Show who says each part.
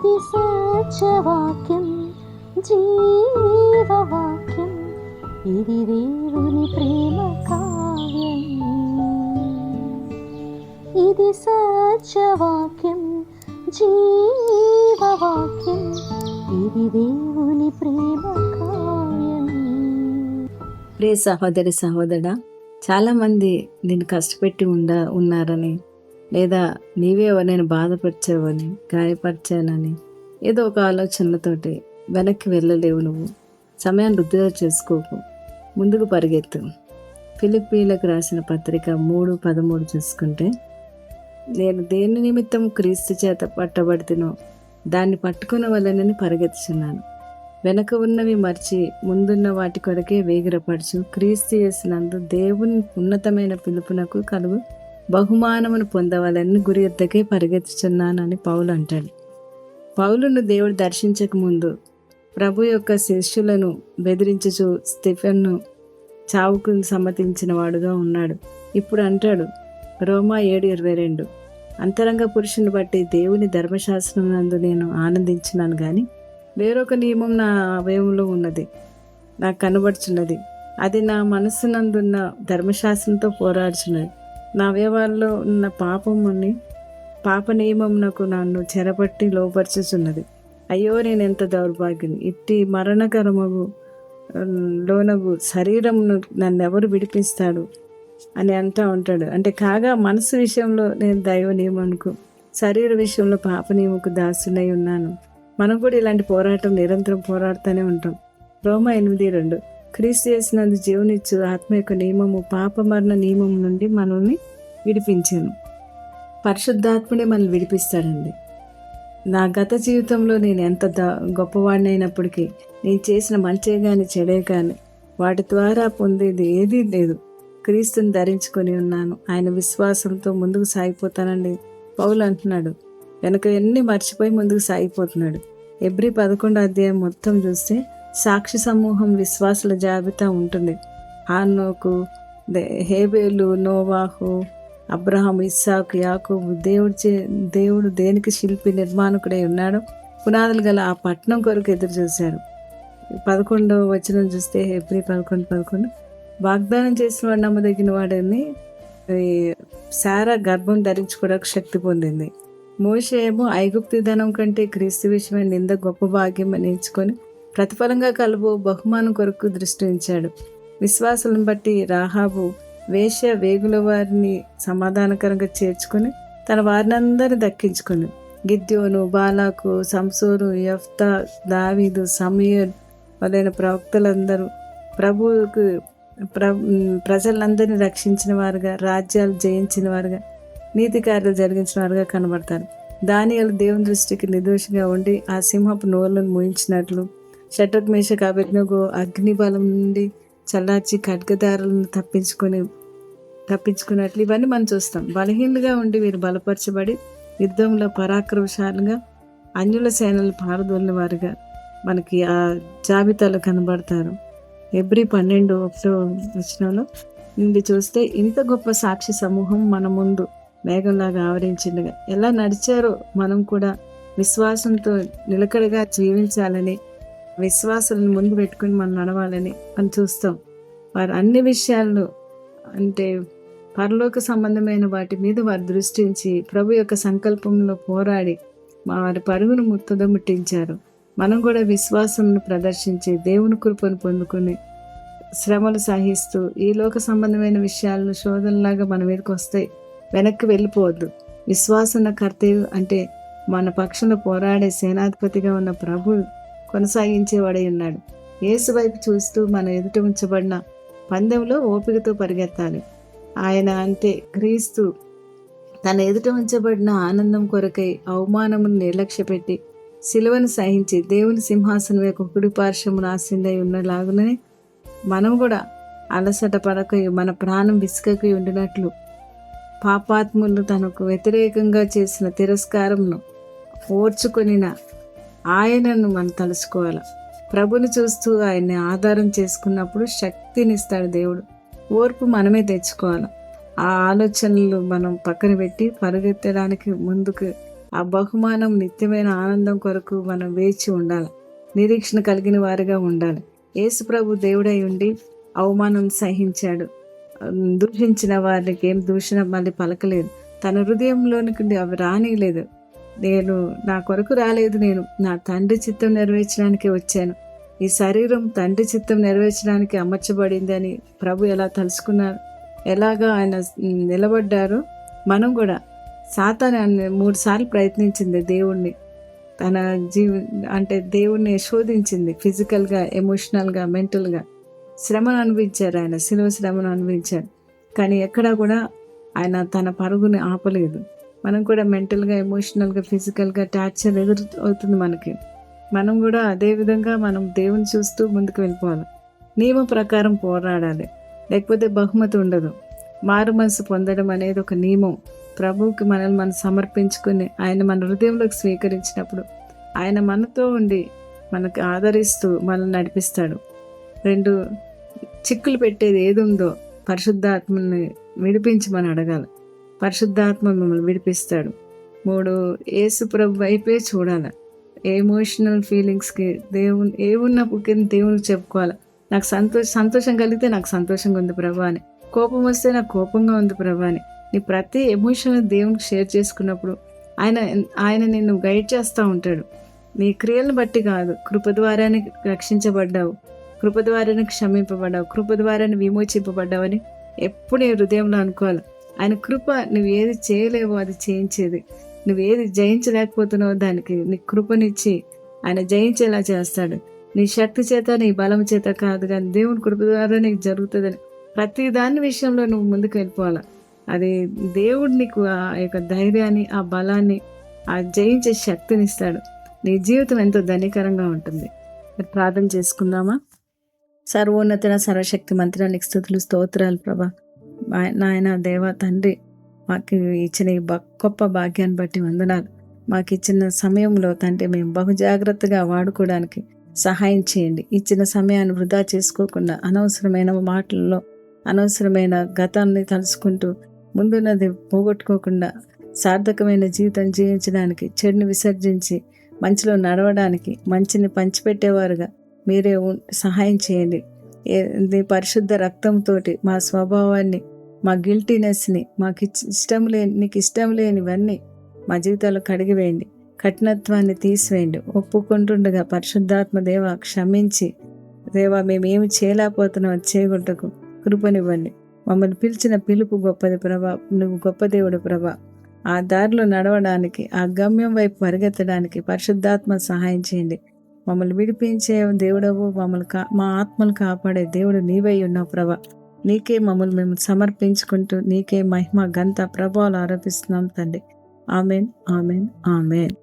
Speaker 1: ఇది సత్యవాక్యం, జీవవాక్యం, ఇది దేవుని ప్రేమ కావ్యం. ఇది సత్యవాక్యం, జీవవాక్యం, ఇది దేవుని ప్రేమ కావ్యం.
Speaker 2: ప్రియ సహోదరి సహోదరా, చాలామంది నేను కష్టపెట్టి ఉన్నారని, లేదా నీవే ఎవరినైనా బాధపరిచావని, గాయపరిచానని ఏదో ఒక ఆలోచనలతోటి వెనక్కి వెళ్ళలేవు. నువ్వు సమయాన్ని వృద్ధిగా చేసుకోకు, ముందుకు పరిగెత్తు. ఫిలిప్పీలకు రాసిన పత్రిక 3:13 చూసుకుంటే, నేను దేని నిమిత్తం క్రీస్తు చేత పట్టబడితినో దాన్ని పట్టుకున్న వలనని పరిగెత్తుచున్నాను. వెనక ఉన్నవి మర్చి ముందున్న వాటి కొరకే వేగిరపరచు. క్రీస్తు యేసునందు దేవుని ఉన్నతమైన పిలుపునకు కలుగు బహుమానమును పొందవాలని గురి ఎద్దకే పరిగెత్తుచున్నానని పౌలు అంటాడు. పౌలును దేవుడు దర్శించక ముందు ప్రభు యొక్క శిష్యులను బెదిరించుచు స్టెఫెన్ను చావుకు సమ్మతించిన వాడుగా ఉన్నాడు. ఇప్పుడు అంటాడు రోమా 7:22, అంతరంగ పురుషుని బట్టి దేవుని ధర్మశాస్త్రం నందు నేను ఆనందించినాను, కానీ వేరొక నియమం నా అవయవంలో ఉన్నది, నాకు కనబడుచున్నది. అది నా మనస్సునందున్న ధర్మశాస్త్రంతో పోరాడుచున్నది. నా అవయవాల్లో ఉన్న పాప నియమమునకు నన్ను చెరపట్టి లోపరుచుచున్నది. అయ్యో, నేను ఎంత దౌర్భాగ్యం! ఇట్టి మరణకరమగు లోనగు శరీరమును నన్నెవరు విడిపిస్తాడు అని అంటూ ఉంటాడు. అంటే కాగా మనసు విషయంలో నేను దైవ నియమమునకు, శరీర విషయంలో పాప నియమకు దాసునై ఉన్నాను. మనం కూడా ఇలాంటి పోరాటం నిరంతరం పోరాడుతూనే ఉంటాం. రోమా 8:2, క్రీస్తు యేసునందు జీవనిచ్చు ఆత్మ యొక్క నియమము పాప మరణ నియమం నుండి మనల్ని విడిపించాను. పరిశుద్ధాత్ముడే మనల్ని విడిపిస్తాడండి. నా గత జీవితంలో నేను ఎంత గొప్పవాడిని అయినప్పటికీ, నేను చేసిన మంచే కానీ చెడే కానీ వాటి ద్వారా పొందేది ఏదీ లేదు. క్రీస్తుని ధరించుకొని ఉన్నాను. ఆయన విశ్వాసంతో ముందుకు సాగిపోతానండి పౌలు అంటున్నాడు. వెనక ఎన్ని మర్చిపోయి ముందుకు సాగిపోతున్నాడు. ఎబ్రీ 11 మొత్తం చూస్తే సాక్షి సమూహం విశ్వాసుల జాబితా ఉంటుంది. హానోకు, హేబేలు, నోవాహు, అబ్రహాం, ఇస్సాకు, యాకోబు. దేవుడు దేనికి శిల్పి నిర్మాణకుడై ఉన్నాడో పునాదులు గల ఆ పట్టణం కొరకు ఎదురు చూశారు. 11వ వచనం చూస్తే హెబ్రీ 11:11, వాగ్దానం చేసిన వాడు నమ్మదగిన వాడని శారా గర్భం ధరించుకోవడానికి శక్తి పొందింది. మోషే ఏమో ఐగుప్తు ధనం కంటే క్రీస్తు విషయమైన నింద గొప్ప భాగ్యం అని ఎంచుకొని ప్రతిఫలంగా కలుపు బహుమానం కొరకు దృష్టి ఉంచాడు. విశ్వాసాలను బట్టి రాహాబు వేగుల వారిని సమాధానకరంగా చేర్చుకొని తన వారినందరినీ దక్కించుకుంది. గిద్యోను, బాలాకు, సంసోను, యెఫ్తా, దావీదు, సమూయేలు మొదలైన ప్రవక్తలందరూ ప్రభువుకు ప్రజలందరినీ రక్షించిన వారుగా, రాజ్యాలు జయించిన వారుగా, నీతి కార్యాలు జరిగించిన వారుగా కనబడతారు. దానియేలు దేవుని దృష్టికి నిర్దోషిగా ఉండి ఆ సింహపు నోళ్లను మూయించినట్లు, షడ్రక్ మేషక్ అబేద్నెగో అగ్ని బలం నుండి చల్లార్చి ఖడ్గదారులను తప్పించుకున్నట్లు ఇవన్నీ మనం చూస్తాం. బలహీనులుగా ఉండి వీరు బలపరచబడి యుద్ధంలో పరాక్రమశాలుగా అన్యుల సేనలు పారదోలిన వారుగా మనకి ఆ జాబితాలో కనబడతారు. హెబ్రీ 12:1 నుండి చూస్తే ఇంత గొప్ప సాక్షి సమూహం మన ముందు మేఘంలాగా ఆవరించిందిగా. ఎలా నడిచారో మనం కూడా విశ్వాసంతో నిలకడగా జీవించాలని, విశ్వాసాలను ముందు పెట్టుకుని మనం నడవాలని మనం చూస్తాం. వారు అన్ని విషయాల్లో అంటే పరలోక సంబంధమైన వాటి మీద వారు దృష్టించి ప్రభు యొక్క సంకల్పంలో పోరాడి వారి పరుగును ముట్టించారు. మనం కూడా విశ్వాసంను ప్రదర్శించి దేవుని కృపను పొందుకుని శ్రమలు సహిస్తూ ఈ లోక సంబంధమైన విషయాలను శోధనలాగా మన మీదకి వస్తాయి. వెనక్కి వెళ్ళిపోవద్దు. విశ్వాసన కర్తవ్యం అంటే మన పక్షంలో పోరాడే సేనాధిపతిగా ఉన్న ప్రభు కొనసాగించేవాడై ఉన్నాడు. యేసు వైపు చూస్తూ మన ఎదుట ఉంచబడిన పందెంలో ఓపికతో పరిగెత్తాలి. ఆయన అంటే క్రీస్తు తన ఎదుట ఉంచబడిన ఆనందం కొరకై అవమానమును నిర్లక్ష్యపెట్టి సిలువను సహించి దేవుని సింహాసనం యొక్క కుడి పార్శ్వమున ఆసీనుడై ఉన్నలాగునే మనం కూడా అలసట పడక మన ప్రాణం విసుకకు ఉండినట్లు పాపాత్ములు తనకు వ్యతిరేకంగా చేసిన తిరస్కారమును ఓర్చుకొనిన ఆయనను మనం తలుసుకోవాలి. ప్రభుని చూస్తూ ఆయన్ని ఆధారం చేసుకున్నప్పుడు శక్తినిస్తాడు దేవుడు. ఓర్పు మనమే తెచ్చుకోవాలి. ఆ ఆలోచనలు మనం పక్కన పెట్టి పరిగెత్తడానికి ముందుకు ఆ బహుమానం నిత్యమైన ఆనందం కొరకు మనం వేచి ఉండాలి, నిరీక్షణ కలిగిన వారిగా ఉండాలి. యేసు ప్రభు దేవుడై ఉండి అవమానం సహించాడు. దూషించిన వారికి ఏం దూషణ మళ్ళీ పలకలేదు. తన హృదయంలోనికి అవి రానిలేదు. నేను నా కొరకు రాలేదు, నేను నా తండ్రి చిత్తం నెరవేర్చడానికి వచ్చాను. ఈ శరీరం తండ్రి చిత్తం నెరవేర్చడానికి అమర్చబడింది అని ప్రభు ఎలా తలుసుకున్నారు, ఎలాగా ఆయన నిలబడ్డారో మనం కూడా. సాతాను 3 సార్లు ప్రయత్నించింది దేవుణ్ణి, తన అంటే దేవుణ్ణి శోధించింది. ఫిజికల్గా, ఎమోషనల్గా, మెంటల్గా శ్రమను అనుభవించారు. ఆయన శిలువ శ్రమను అనుభవించారు. కానీ ఎక్కడా కూడా ఆయన తన పరుగుని ఆపలేదు. మనం కూడా మెంటల్గా, ఎమోషనల్గా, ఫిజికల్గా టార్చర్ ఎదురు అవుతుంది మనకి. మనం కూడా అదే విధంగా మనం దేవుని చూస్తూ ముందుకు వెళ్ళిపోవాలి. నియమ ప్రకారం పోరాడాలి, లేకపోతే బహుమతి ఉండదు. మారు మనసు పొందడం అనేది ఒక నియమం. ప్రభువుకి మనల్ని మనం సమర్పించుకుని ఆయన మన హృదయంలోకి స్వీకరించినప్పుడు ఆయన మనతో ఉండి మనకు ఆదరిస్తూ మనల్ని నడిపిస్తాడు. 2 చిక్కులు పెట్టేది ఏది ఉందో పరిశుద్ధాత్మని విడిపించమని అడగాలి. పరిశుద్ధాత్మ మిమ్మల్ని విడిపిస్తాడు. 3 యేసు ప్రభు వైపే చూడాలి. ఎమోషనల్ ఫీలింగ్స్కి దేవుని ఏమున్నప్పుడు దేవునికి చెప్పుకోవాలి. నాకు సంతోషం కలిగితే నాకు సంతోషంగా ఉంది ప్రభా అని, కోపం వస్తే నాకు కోపంగా ఉంది ప్రభా అని. నీ ప్రతి ఎమోషన్ దేవునికి షేర్ చేసుకున్నప్పుడు ఆయన నిన్ను గైడ్ చేస్తూ ఉంటాడు. నీ క్రియలను బట్టి కాదు, కృప ద్వారానే రక్షించబడ్డావు, కృప ద్వారానే క్షమింపబడ్డావు, కృప ద్వారానే విమోచింపబడ్డావని ఎప్పుడు నీ హృదయంలో అనుకోవాలి. ఆయన కృప నువ్వు ఏది చేయలేవో అది చేయించేది, నువ్వేది జయించలేకపోతున్నావో దానికి నీ కృపనిచ్చి ఆయన జయించేలా చేస్తాడు. నీ శక్తి చేత, నీ బలం చేత కాదు, కానీ దేవుని కృప ద్వారా నీకు జరుగుతుందని ప్రతి దాని విషయంలో నువ్వు ముందుకు వెళ్ళిపోవాలి. అది దేవుడు నీకు ఆ యొక్క ధైర్యాన్ని, ఆ బలాన్ని, ఆ జయించే శక్తిని ఇస్తాడు. నీ జీవితం ఎంతో ధన్యకరంగా ఉంటుంది. ప్రార్థన చేసుకుందామా? సర్వోన్నత సర్వశక్తి మంత్రి నీకు స్తుతులు, స్తోత్రాలు ప్రభా. నాయన దేవ తండ్రి, మాకు ఇచ్చిన ఈ గొప్ప భాగ్యాన్ని బట్టి వందనాలు. మాకు ఇచ్చిన సమయంలో తండ్రి మేము బహు జాగ్రత్తగా వాడుకోవడానికి సహాయం చేయండి. ఇచ్చిన సమయాన్ని వృధా చేసుకోకుండా, అనవసరమైన మాటల్లో అనవసరమైన గతాన్ని తలుసుకుంటూ ముందున్నది పోగొట్టుకోకుండా సార్థకమైన జీవితం జీవించడానికి, చెడుని విసర్జించి మంచిలో నడవడానికి, మంచిని పంచిపెట్టేవారుగా మీరే సహాయం చేయండి. పరిశుద్ధ రక్తంతో మా స్వభావాన్ని, మా గిల్టీనెస్ని, నీకు ఇష్టం లేనివన్నీ మా జీవితాల్లో కడిగివేయండి. కఠినత్వాన్ని తీసివేయండి. ఒప్పుకుంటుండగా పరిశుద్ధాత్మ దేవ క్షమించి, దేవా మేమేమి చేయలేకపోతున్నాం చేయగొట్టకు కృపనివ్వండి. మమ్మల్ని పిలిచిన పిలుపు గొప్పది ప్రభా. నువ్వు గొప్ప దేవుడు ప్రభా. ఆ దారిలో నడవడానికి, ఆ గమ్యం వైపు పరిగెత్తడానికి పరిశుద్ధాత్మ సహాయం చేయండి. మమ్మల్ని విడిపించే దేవుడవు, మా ఆత్మను కాపాడే దేవుడు నీవై ఉన్నావు ప్రభా. నీకే మమ్మల్ని మేము సమర్పించుకుంటూ నీకే మహిమ, ఘనత, ప్రభావాలు ఆరోపిస్తున్నాం తండ్రి. Amen, amen, amen.